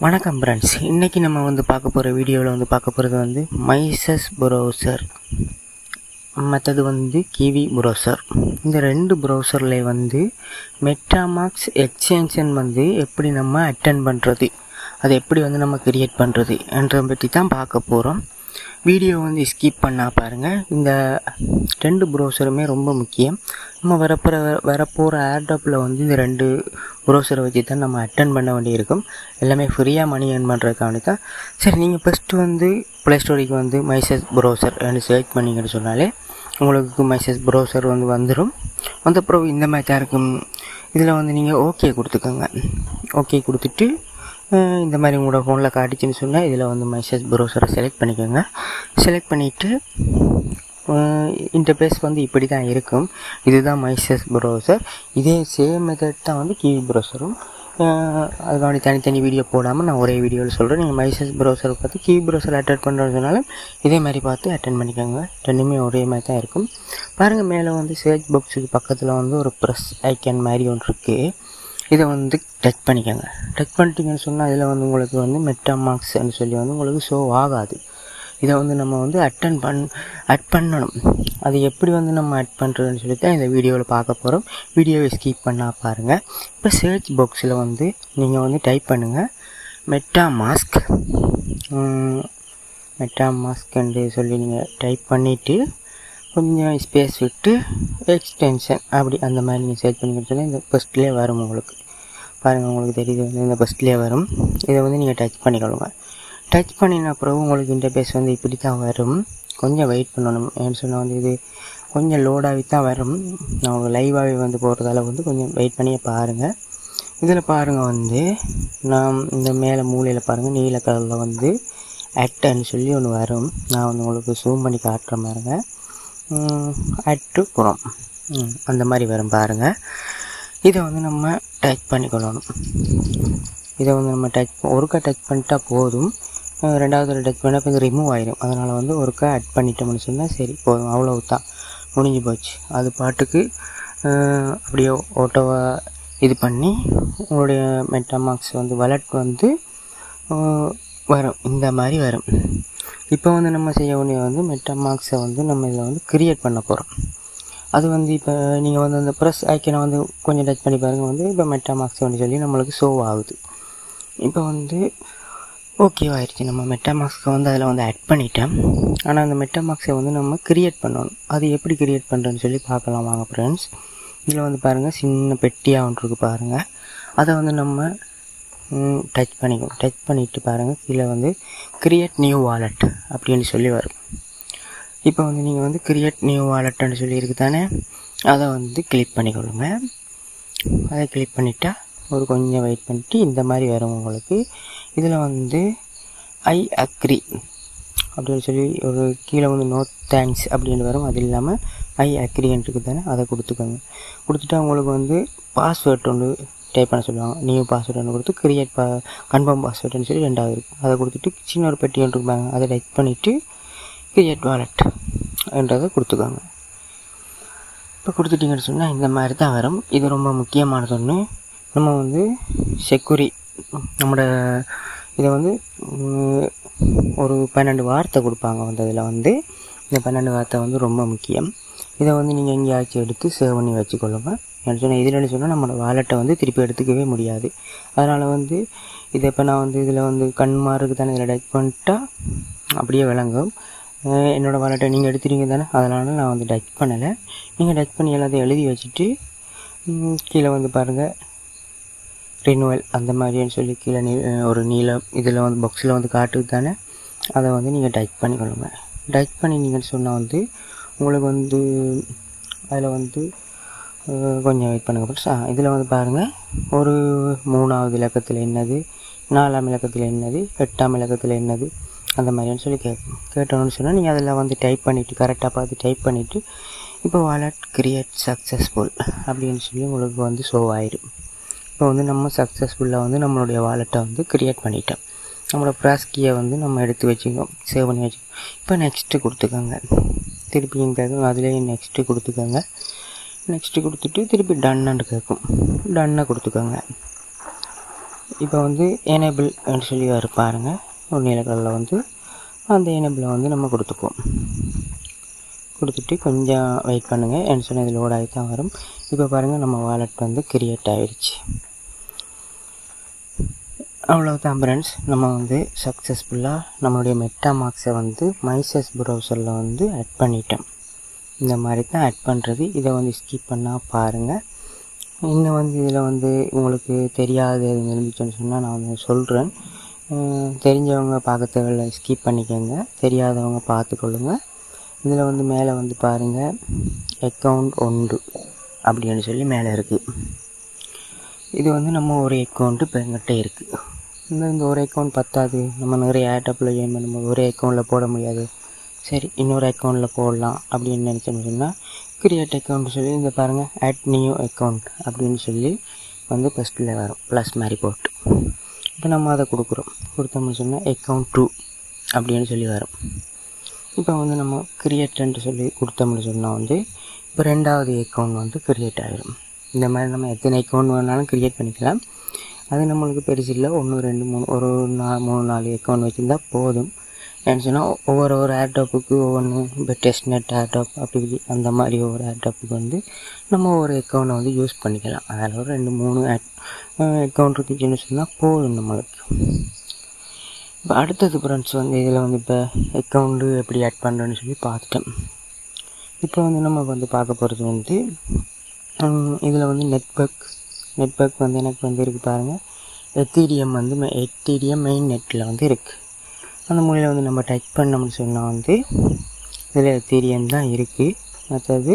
வணக்கம் ஃப்ரெண்ட்ஸ். இன்றைக்கி நம்ம பார்க்க போகிற வீடியோவில் பார்க்க போகிறது மைசஸ் ப்ரௌசர் மற்றது கிவி ப்ரௌசர். இந்த ரெண்டு ப்ரௌசரில் மெட்டாமாஸ்க் எக்ஸ்டென்ஷன் எப்படி நம்ம அட்டெண்ட் பண்ணுறது, அதை எப்படி நம்ம கிரியேட் பண்ணுறது என்றதை பற்றி தான் பார்க்க போகிறோம். வீடியோ ஸ்கிப் பண்ணால் பாருங்கள். இந்த ரெண்டு ப்ரௌசருமே ரொம்ப முக்கியம். நம்ம வரப்போகிற ஏர்டாப்பில் இந்த ரெண்டு ப்ரௌசரை வச்சு தான் நம்ம அட்டெண்ட் பண்ண வேண்டியிருக்கும். எல்லாமே ஃப்ரீயாக மணி ஏர்ன் பண்ணுறதுக்காண்டி தான். சரி, நீங்கள் ஃபஸ்ட்டு ப்ளே ஸ்டோரிக்கு மைசஸ் ப்ரௌசர் சர்ச் பண்ணிங்கன்னு சொன்னாலே உங்களுக்கு மைசஸ் ப்ரௌசர் வந்துடும். அப்புறம் இந்த மாதிரி தான் இருக்கும். இதில் நீங்கள் ஓகே கொடுத்துக்கோங்க. ஓகே கொடுத்துட்டு இந்த மாதிரி உங்களோட ஃபோனில் காட்டிச்சுன்னு சொன்னால் இதில் மைசஸ் ப்ரௌசரை செலக்ட் பண்ணிக்கோங்க. செலக்ட் பண்ணிவிட்டு இன்டர்ஃபேஸ் இப்படி தான் இருக்கும். இதுதான் மைசஸ் ப்ரௌசர். இதே சேம் மெத்தட் தான் கிவி ப்ரௌசரும். அதுக்காண்டி தனித்தனி வீடியோ போடாமல் நான் ஒரே வீடியோவில் சொல்கிறேன். நீங்கள் மைசஸ் ப்ரௌசரை பார்த்து கிவி ப்ரௌசர் அட்டெண்ட் பண்ணுறதுனாலும் இதே மாதிரி பார்த்து அட்டெண்ட் பண்ணிக்கோங்க. ரெண்டுமே ஒரே மாதிரி தான் இருக்கும். பாருங்கள், மேலே சர்ச் பாக்ஸுக்கு பக்கத்தில் ஒரு ப்ரெஸ் ஐக்கன் மாதிரி ஒன்று இருக்குது. இதை டச் பண்ணிக்கோங்க. டச் பண்ணிட்டீங்கன்னு சொன்னால் இதில் உங்களுக்கு மெட்டாமாஸ்க்னு சொல்லி உங்களுக்கு ஷோ ஆகாது. இதை நம்ம அட் பண்ணணும். அது எப்படி நம்ம அட் பண்ணுறதுன்னு சொல்லி தான் இந்த வீடியோவில் பார்க்க போகிறோம். வீடியோவை ஸ்கிப் பண்ணால் பாருங்கள். இப்போ சர்ச் பாக்ஸில் நீங்கள் டைப் பண்ணுங்கள் மெட்டாமாஸ்க்ன்னு சொல்லி நீங்கள் டைப் பண்ணிவிட்டு கொஞ்சம் ஸ்பேஸ் விட்டு எக்ஸ்டென்ஷன் அப்படி அந்த மாதிரி நீங்கள் சர்ச் பண்ணிக்கிட்டு சொன்னால் இந்த ஃபஸ்ட்லேயே வரும். உங்களுக்கு பாருங்கள், உங்களுக்கு தெரியுது இந்த ஃபஸ்ட்லேயே வரும். இதை நீங்கள் டச் பண்ணிக்கொள்ளுங்க. டச் பண்ணின அப்புறம் உங்களுக்கு இன்டர்ஃபேஸ் இப்படி தான் வரும். கொஞ்சம் வெயிட் பண்ணணும். ஏன்னு சொன்னால் இது கொஞ்சம் லோடாகி தான் வரும். நான் உங்களுக்கு லைவாகவே போகிறதால கொஞ்சம் வெயிட் பண்ணியே பாருங்கள். இதில் பாருங்கள் நான் இந்த மேலே மூலையில் பாருங்கள் நீல கலரில் அட்டுன்னு சொல்லி ஒன்று வரும். நான் உங்களுக்கு ஜூம் பண்ணி காட்டுற பாருங்க. அட்டு குரோம் அந்த மாதிரி வரும் பாருங்கள். இதை நம்ம டச் பண்ணிக்கொள்ளணும். இதை நம்ம ஒருக்கா டச் பண்ணிட்டா போதும். ரெண்டாவது டச் பண்ணால் இப்போ ரிமூவ் ஆயிடும். அதனால் ஒருக்கா அட் பண்ணிட்டோம்னு சொன்னால் சரி போதும், அவ்வளவு தான், முடிஞ்சு போச்சு. அது பாட்டுக்கு அப்படியே ஓட்டோவாக இது பண்ணி உங்களுடைய மெட்டாமாஸ்க் வாலெட் வரும். இந்த மாதிரி வரும். இப்போ நம்ம செய்ய வேண்டிய மெட்டாமாஸ்க்கை நம்ம இதில் கிரியேட் பண்ண போகிறோம். அது இப்போ நீங்கள் அந்த ப்ரெஸ் ஐக்கனை கொஞ்சம் டச் பண்ணி பாருங்கள். இப்போ மெட்டாமாஸ்க்னு சொல்லி நம்மளுக்கு ஷோ ஆகுது. இப்போ ஓகே ஆயிடுச்சு. நம்ம மெட்டாமாஸ்க்கை அதில் ஆட் பண்ணிட்டேன். ஆனால் அந்த மெட்டாமாஸ்க்கை நம்ம கிரியேட் பண்ணணும். அது எப்படி கிரியேட் பண்ணுறேன்னு சொல்லி பார்க்கலாம் வாங்க ஃப்ரெண்ட்ஸ். இதில் பாருங்கள், சின்ன பெட்டியாக ஒன்று இருக்குது பாருங்கள். அதை நம்ம டச் பண்ணிக்கணும். டச் பண்ணிவிட்டு பாருங்கள், கீழே கிரியேட் நியூ வாலெட் அப்படின்னு சொல்லி வரும். இப்போ நீங்கள் கிரியேட் நியூ வாலெட்டுன்னு சொல்லி இருக்குது தானே, அதை கிளிக் பண்ணிக்கொள்ளுங்க. அதை கிளிக் பண்ணிட்டா ஒரு கொஞ்சம் வெயிட் பண்ணிவிட்டு இந்த மாதிரி வரும் உங்களுக்கு. இதில் ஐ அக்ரி அப்படின்னு சொல்லி ஒரு கீழே நோ தேங்க்ஸ் அப்படின்னு வரும். அது இல்லாமல் ஐ அக்ரின்னு இருக்குது தானே, அதை கொடுத்துக்கோங்க. கொடுத்துட்டா உங்களுக்கு பாஸ்வேர்ட் ஒன்று டைப் பண்ண சொல்லுவாங்க. நியூ பாஸ்வேர்டு ஒன்று கொடுத்து கிரியேட் கன்ஃபார்ம் பாஸ்வேர்டுன்னு சொல்லி ரெண்டாவது இருக்குது. அதை கொடுத்துட்டு சின்ன ஒரு பெட்டி ஒன்று இருப்பாங்க, அதை டைப் பண்ணிவிட்டு கிரியேட் வாலெட் என்றதை கொடுத்துக்கோங்க. இப்போ கொடுத்துட்டிங்கன்னு சொன்னால் இந்த மாதிரி தான் வரும். இது ரொம்ப முக்கியமானது ஒன்று. நம்ம செக்யூரி நம்மளோட இதை ஒரு 12 வார்த்தை கொடுப்பாங்க. அதில் இந்த 12 வார்த்தை ரொம்ப முக்கியம். இதை நீங்கள் எங்கேயாச்சும் எடுத்து சேவ் பண்ணி வச்சுக்கொள்ளுங்க. என்ன சொன்னால் இதில் சொன்னால் நம்மளோட வாலெட்டை திருப்பி எடுத்துக்கவே முடியாது. அதனால் இதை இப்போ நான் இதில் கண்மாருக்கு தானே இதில் டச் பண்ணிட்டா அப்படியே விளங்கும். என்னோடய வாலெட்டை நீங்கள் எடுத்துட்டீங்க தானே, அதனால் நான் டச் பண்ணலை. நீங்கள் டச் பண்ணி எல்லாத்தையும் எழுதி வச்சுட்டு கீழே பாருங்கள் ரினுவல் அந்த மாதிரின்னு சொல்லி கீழே ஒரு நீளம் இதில் பாக்ஸில் காட்டுது தானே, அதை நீங்கள் டச் பண்ணிக்கொள்ளுங்க. டச் பண்ணிங்கன்னு சொன்னால் உங்களுக்கு அதில் கொஞ்சம் வெயிட் பண்ணுங்க. இதில் பாருங்கள், ஒரு 3ஆவது இலக்கத்தில் என்னது, 4ஆம் இலக்கத்தில் என்னது, 8ஆம் இலக்கத்தில் என்னது அந்த மாதிரின்னு சொல்லி கேட்டோன்னு சொன்னால் நீங்கள் அதில் டைப் பண்ணிவிட்டு கரெக்டாக பார்த்து டைப் பண்ணிவிட்டு இப்போ வாலெட் கிரியேட் சக்ஸஸ்ஃபுல் அப்படின்னு சொல்லி உங்களுக்கு ஷோ ஆயிடும். இப்போ நம்ம சக்ஸஸ்ஃபுல்லாக நம்மளுடைய வாலெட்டை கிரியேட் பண்ணிட்டோம். நம்மளோட ப்ராஸ் கீயை நம்ம எடுத்து வச்சுக்கோம், சேவ் பண்ணி வச்சுக்கோம். இப்போ நெக்ஸ்ட்டு கொடுத்துக்கோங்க. திருப்பி கேட்கும், அதுலேயே நெக்ஸ்ட்டு கொடுத்துக்கோங்க. நெக்ஸ்ட்டு கொடுத்துட்டு திருப்பி டன்னு கேட்கும், டன்னை கொடுத்துக்கோங்க. இப்போ வந்து எனேபிள் சொல்லி பாருங்கள், ஒரு நீலக்கல்லில் வந்து அந்த எனேபிளை வந்து நம்ம கொடுத்துக்குவோம். கொடுத்துட்டு கொஞ்சம் வெயிட் பண்ணுங்கள். என்ன சொன்னால் இதில் லோட் ஆகி தான் வரும். இப்போ பாருங்கள், நம்ம வாலெட் வந்து கிரியேட் ஆகிடுச்சு. அவ்வளோதான் ஃப்ரெண்ட்ஸ், நம்ம வந்து சக்ஸஸ்ஃபுல்லாக நம்மளுடைய மெட்டாமாக்ஸை வந்து மைசஸ் ப்ரௌசரில் வந்து ஆட் பண்ணிட்டோம். இந்த மாதிரி தான் ஆட் பண்ணுறது. இதை வந்து ஸ்கிப் பண்ணால் பாருங்கள். இன்னும் வந்து இதில் வந்து உங்களுக்கு தெரியாது எது இருந்துச்சுன்னு சொன்னால் நான் வந்து சொல்கிறேன். தெரிஞ்சவங்க பார்க்க தேவையில்லை, ஸ்கிப் பண்ணிக்கோங்க. தெரியாதவங்க பார்த்துக்கொள்ளுங்க. இதில் வந்து மேலே வந்து பாருங்கள், அக்கௌண்ட் 1 அப்படின்னு சொல்லி மேலே இருக்குது. இது வந்து நம்ம ஒரு அக்கௌண்ட்டு இப்போ எங்கிட்ட இருக்குது. இந்த ஒரு அக்கௌண்ட் பத்தாது, நம்ம நிறைய ஆட்டப்பில் ஜாயின் பண்ணும்போது ஒரே அக்கௌண்ட்டில் போட முடியாது. சரி, இன்னொரு அக்கௌண்ட்டில் போடலாம் அப்படின்னு நினச்சோன்னு சொன்னால் கிரியேட் அக்கௌண்ட் சொல்லி இந்த பாருங்கள், ஆட் நியூ அக்கௌண்ட் அப்படின்னு சொல்லி வந்து ஃபஸ்ட்டில் வரும் ப்ளஸ் மாதிரி போட்டு. இப்போ நம்ம அதை கொடுத்தோம்னு சொன்னால் அக்கௌண்ட் 2 அப்படின்னு சொல்லி வரும். இப்போ வந்து நம்ம கிரியேட்ன்ட்டு சொல்லி கொடுத்தோம்னு சொன்னால் வந்து இப்போ 2வது அக்கௌண்ட் வந்து கிரியேட் ஆகிடும். இந்த மாதிரி நம்ம எத்தனை அக்கௌண்ட் வேணாலும் கிரியேட் பண்ணிக்கலாம். அது நம்மளுக்கு பெருசு இல்லை, 1 2 3 ஒரு 3 4 அக்கௌண்ட் வச்சுருந்தா போதும். ஏன்னு சொன்னால் ஒவ்வொரு ஏர்டாப்புக்கு ஒவ்வொன்று, இப்போ டெஸ்ட் நெட் ஏர்டாப் அப்படி அந்த மாதிரி ஒவ்வொரு ஏர்டாப்புக்கு வந்து நம்ம ஒரு அக்கௌண்ட்டை வந்து யூஸ் பண்ணிக்கலாம். அதில் ஒரு 2 3 அக்கௌண்ட் இருந்துச்சுன்னு சொன்னால் போதும் நம்மளுக்கு. இப்போ அடுத்தது ஃப்ரெண்ட்ஸ் வந்து இதில் வந்து இப்போ அக்கௌண்ட்டு எப்படி ஆட் பண்ணுறேன்னு சொல்லி பார்த்துட்டோம். இப்போ வந்து நம்ம வந்து பார்க்க போகிறது வந்து இதில் வந்து நெட்வொர்க் வந்து எனக்கு வந்து இருக்குது பாருங்கள். எத்தீரியம் வந்து எத்தீரியம் மெயின் நெட்டில் வந்து இருக்குது. அந்த மொழியில் வந்து நம்ம டைப் பண்ணோம்னு சொன்னால் வந்து இதில் எத்தீரியம் தான் இருக்குது. மற்றது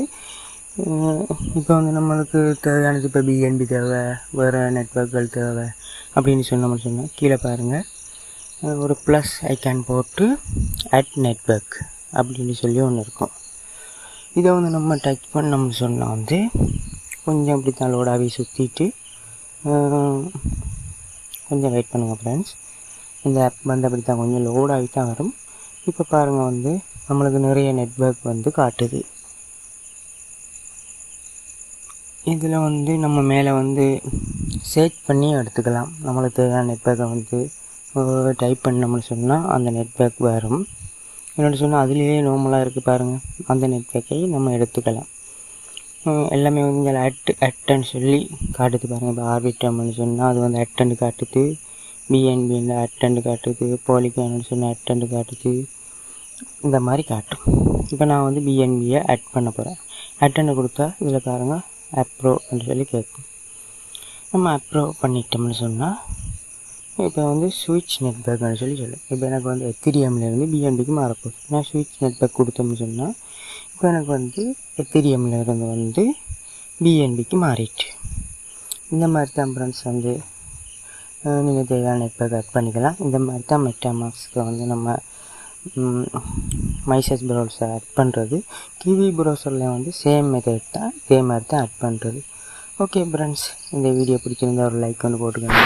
இப்போ வந்து நம்மளுக்கு தேவையானது இப்போ பிஎன்பி தேவை, வேறு நெட்வொர்க்குகள் தேவை அப்படின்னு சொன்னால் கீழே பாருங்கள், ஒரு ப்ளஸ் ஐக்கான் போட்டு அட் நெட்வொர்க் அப்படின்னு சொல்லி ஒன்று இருக்கும். இதை வந்து நம்ம டைப் பண்ணோம்னு சொன்னால் வந்து கொஞ்சம் இப்படி தான் லோடாகவே சுற்றிட்டு கொஞ்சம் வெயிட் பண்ணுங்கள் ஃப்ரெண்ட்ஸ். இந்த ஆப் வந்து அப்படி தான் கொஞ்சம் லோடாகி தான் வரும். இப்போ பாருங்கள், வந்து நம்மளுக்கு நிறைய நெட்வொர்க் வந்து காட்டுது. இதில் வந்து நம்ம மேலே வந்து சர்ச் பண்ணி எடுத்துக்கலாம். நம்மளுக்கு தேவையான நெட்வொர்க்கை வந்து டைப் பண்ணோம்னு சொன்னால் அந்த நெட்வொர்க் வரும். என்னென்னு சொன்னால் அதுலேயே நார்மலாக இருக்குது பாருங்கள், அந்த நெட்வொர்க்கை நம்ம எடுத்துக்கலாம். எல்லாமே வந்து இங்கே அட்டுன்னு சொல்லி காட்டுது பாருங்கள். இப்போ ஆர்பிட்டம்னு சொன்னால் அது வந்து அட்டன்னு காட்டுது, பிஎன்பியில் அட்டன்னு காட்டுது, பாலிகான்னு சொன்னால் அட்டன்னு காட்டுது, இந்த மாதிரி காட்டும். இப்போ நான் வந்து பிஎன்பியை ஆட் பண்ண போகிறேன். அட்டன்னு கொடுத்தா இதில் பாருங்கள் அப்ரோன்னு சொல்லி கேட்கும். நம்ம அப்ரோ பண்ணிட்டோம்னு சொன்னால் இப்போ வந்து ஸ்விட்ச் நெட்வொர்க்னு சொல்லி சொல்லும். இப்போ எனக்கு வந்து எத்திரியம்லேருந்து பிஎன்பிக்கு மாறப்போகுது. நான் ஸ்விட்ச் நெட்வொர்க் கொடுத்தோம்னு சொன்னால் இப்போ எனக்கு வந்து எத்திரியம்லேருந்து வந்து பிஎன்பிக்கு மாறிட்டு. இந்த மாதிரி தான் ஃப்ரெண்ட்ஸ் வந்து நீங்கள் தேவையான நெட்வொர்க் ஆட் பண்ணிக்கலாம். இந்த மாதிரி தான் மெட்டாமாஸ்க்கு வந்து நம்ம மைசஸ் ப்ரௌசர் ஆட் பண்ணுறது. கிவி ப்ரௌசரில் வந்து சேம் மெத்தட் தான், இதே மாதிரி தான் ஆட் பண்ணுறது. ஓகே ஃப்ரெண்ட்ஸ், இந்த வீடியோ பிடிச்சிருந்தா ஒரு லைக் ஒன்று போட்டுக்கோங்க.